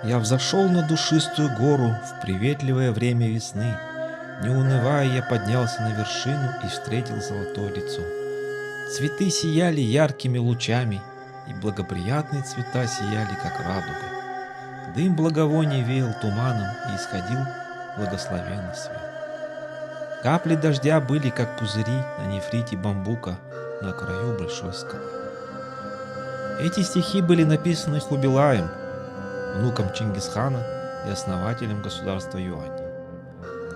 Я взошел на душистую гору в приветливое время весны. Не унывая, я поднялся на вершину и встретил золотое лицо. Цветы сияли яркими лучами, и благоприятные цвета сияли, как радуга. Дым благовоний веял туманом, и исходил благословенный свет. Капли дождя были, как пузыри на нефрите бамбука на краю большой скалы. Эти стихи были написаны Хубилаем, внуком Чингисхана и основателем государства Юань.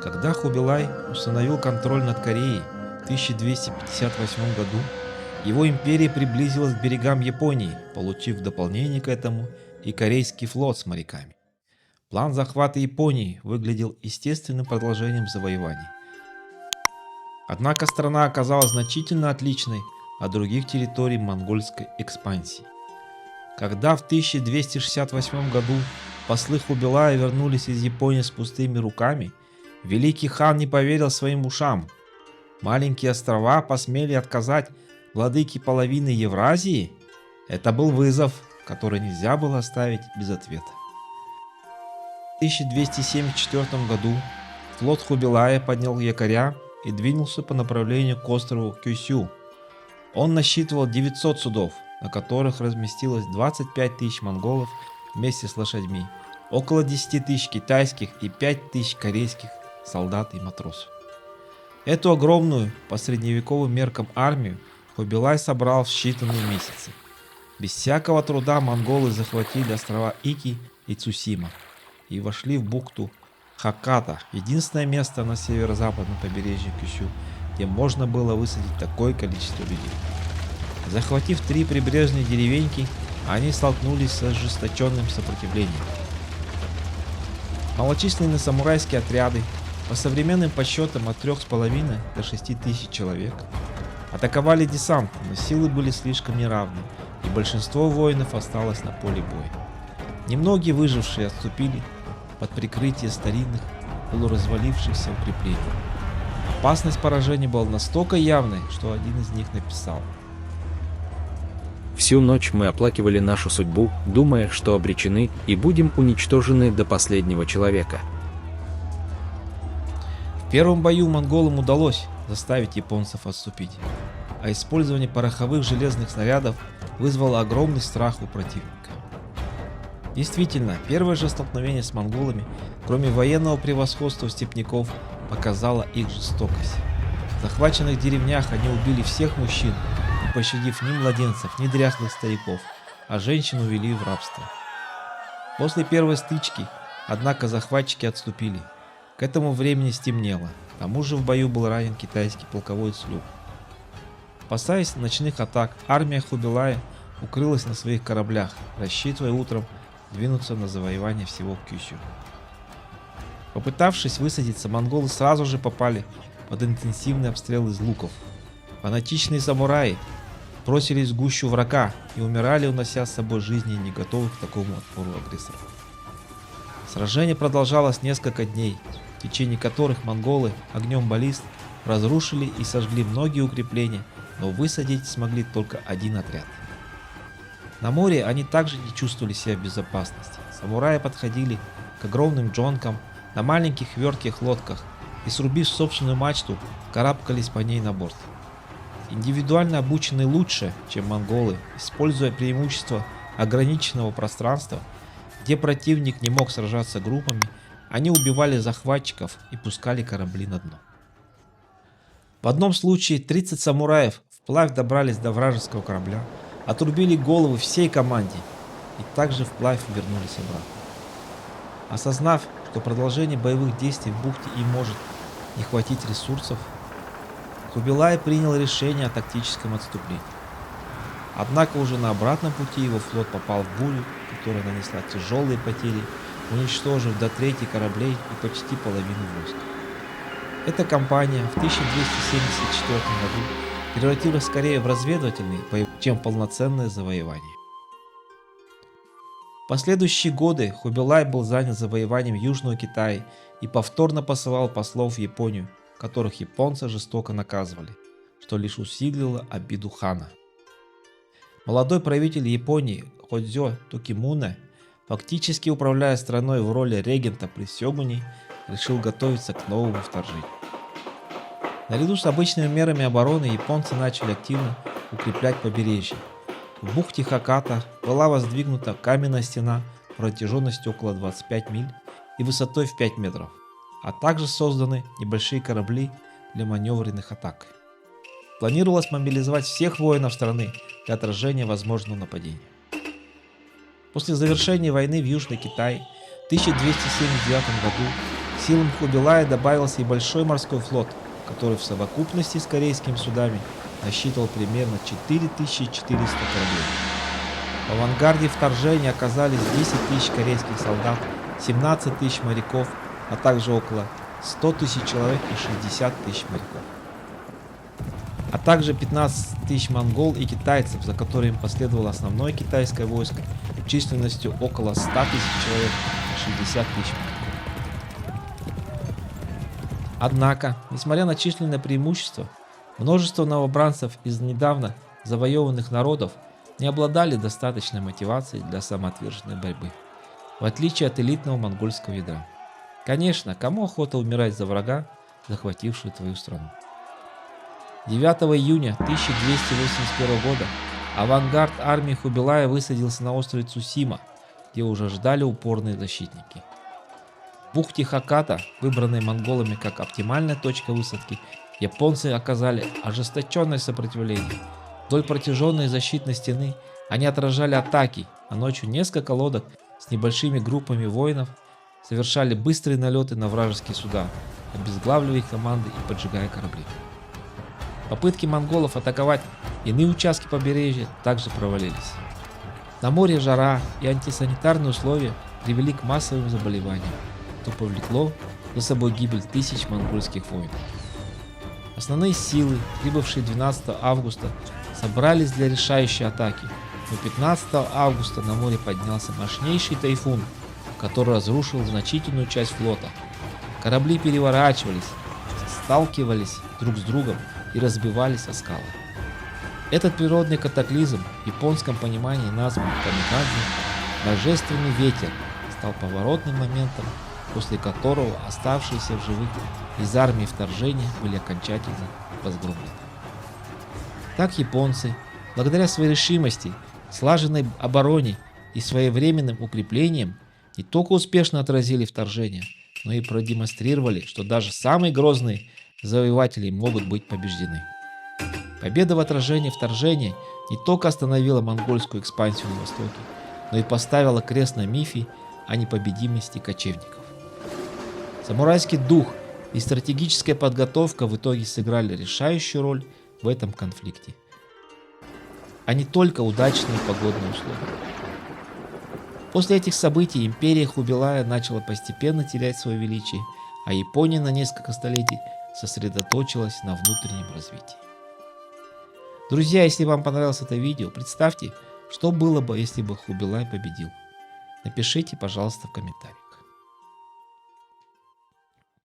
Когда Хубилай установил контроль над Кореей в 1258 году, его империя приблизилась к берегам Японии, получив в дополнение к этому и корейский флот с моряками. План захвата Японии выглядел естественным продолжением завоеваний. Однако страна оказалась значительно отличной от других территорий монгольской экспансии. Когда в 1268 году послы Хубилая вернулись из Японии с пустыми руками, великий хан не поверил своим ушам. Маленькие острова посмели отказать владыке половины Евразии? Это был вызов, который нельзя было оставить без ответа. В 1274 году флот Хубилая поднял якоря и двинулся по направлению к острову Кюсю. Он насчитывал 900 судов, на которых разместилось 25 тысяч монголов вместе с лошадьми, около 10 тысяч китайских и 5 тысяч корейских солдат и матросов. Эту огромную по средневековым меркам армию Хубилай собрал в считанные месяцы. Без всякого труда монголы захватили острова Ики и Цусима и вошли в бухту Хаката, единственное место на северо-западном побережье Кюсю, где можно было высадить такое количество людей. Захватив 3 прибрежные деревеньки, они столкнулись с ожесточенным сопротивлением. Малочисленные самурайские отряды, по современным подсчетам от 3,5 до 6 тысяч человек, атаковали десант, но силы были слишком неравны, и большинство воинов осталось на поле боя. Немногие выжившие отступили под прикрытие старинных, полуразвалившихся укреплений. Опасность поражения была настолько явной, что один из них написал: Всю ночь мы оплакивали нашу судьбу, думая, что обречены и будем уничтожены до последнего человека. В первом бою монголам удалось заставить японцев отступить, а использование пороховых железных снарядов вызвало огромный страх у противника. Действительно, первое же столкновение с монголами, кроме военного превосходства степняков, показало их жестокость. В захваченных деревнях они убили всех мужчин, не пощадив ни младенцев, ни дряхлых стариков, а женщин увели в рабство. После первой стычки, однако, захватчики отступили. К этому времени стемнело, к тому же в бою был ранен китайский полководец Лю. Опасаясь ночных атак, армия Хубилая укрылась на своих кораблях, рассчитывая утром двинуться на завоевание всего Кюсю. Попытавшись высадиться, монголы сразу же попали под интенсивный обстрел из луков. Фанатичные самураи бросились в гущу врага и умирали, унося с собой жизни не готовых к такому отпору агрессоров. Сражение продолжалось несколько дней, в течение которых монголы огнем баллист разрушили и сожгли многие укрепления, но высадить смогли только один отряд. На море они также не чувствовали себя в безопасности. Самураи подходили к огромным джонкам на маленьких вертких лодках и, срубив собственную мачту, карабкались по ней на борт. Индивидуально обученные лучше, чем монголы, используя преимущество ограниченного пространства, где противник не мог сражаться группами, они убивали захватчиков и пускали корабли на дно. В одном случае 30 самураев вплавь добрались до вражеского корабля, отрубили головы всей команде и также вплавь вернулись обратно. Осознав, что продолжение боевых действий в бухте им может не хватить ресурсов, Хубилай принял решение о тактическом отступлении. Однако уже на обратном пути его флот попал в бурю, которая нанесла тяжелые потери, уничтожив до трети кораблей и почти половину войск. Эта кампания в 1274 году превратилась скорее в разведывательный, чем в полноценное завоевание. В последующие годы Хубилай был занят завоеванием Южного Китая и повторно посылал послов в Японию, которых японцы жестоко наказывали, что лишь усилило обиду хана. Молодой правитель Японии Ходзё Токимуне фактически управляя страной в роли регента при Сёгуне, решил готовиться к новому вторжению. Наряду с обычными мерами обороны японцы начали активно укреплять побережье. В бухте Хаката была воздвигнута каменная стена протяженностью около 25 миль и высотой в 5 метров, а также созданы небольшие корабли для маневренных атак. Планировалось мобилизовать всех воинов страны для отражения возможного нападения. После завершения войны в Южный Китай в 1279 году к силам Хубилая добавился и большой морской флот, который в совокупности с корейскими судами насчитывал примерно 4400 кораблей. В авангарде вторжения оказались 10 тысяч корейских солдат, 17 тысяч моряков, а также около 100 тысяч человек и 60 тысяч моряков. А также 15 тысяч монгол и китайцев, за которыми последовало основное китайское войско численностью около 100 тысяч человек и 60 тысяч моряков. Однако, несмотря на численное преимущество, множество новобранцев из недавно завоеванных народов не обладали достаточной мотивацией для самоотверженной борьбы, в отличие от элитного монгольского ядра. Конечно, кому охота умирать за врага, захватившего твою страну? 9 июня 1281 года авангард армии Хубилая высадился на острове Цусима, где уже ждали упорные защитники. В бухте Хаката, выбранной монголами как оптимальная точка высадки, японцы оказали ожесточенное сопротивление. Вдоль протяженной защитной стены они отражали атаки, а ночью несколько лодок с небольшими группами воинов совершали быстрые налеты на вражеские суда, обезглавливая их команды и поджигая корабли. Попытки монголов атаковать иные участки побережья также провалились. На море жара и антисанитарные условия привели к массовым заболеваниям, что повлекло за собой гибель тысяч монгольских воинов. Основные силы, прибывшие 12 августа, собрались для решающей атаки, но 15 августа на море поднялся мощнейший тайфун, который разрушил значительную часть флота. Корабли переворачивались, сталкивались друг с другом и разбивались о скалы. Этот природный катаклизм в японском понимании назван камикадзе, божественный ветер, стал поворотным моментом, после которого оставшиеся в живых из армии вторжения были окончательно разгромлены. Так японцы, благодаря своей решимости, слаженной обороне и своевременным укреплениям, не только успешно отразили вторжение, но и продемонстрировали, что даже самые грозные завоеватели могут быть побеждены. Победа в отражении вторжения не только остановила монгольскую экспансию на востоке, но и поставила крест на мифе о непобедимости кочевников. Самурайский дух и стратегическая подготовка в итоге сыграли решающую роль в этом конфликте, а не только удачные погодные условия. После этих событий империя Хубилая начала постепенно терять свое величие, а Япония на несколько столетий сосредоточилась на внутреннем развитии. Друзья, если вам понравилось это видео, представьте, что было бы, если бы Хубилай победил. Напишите, пожалуйста, в комментариях.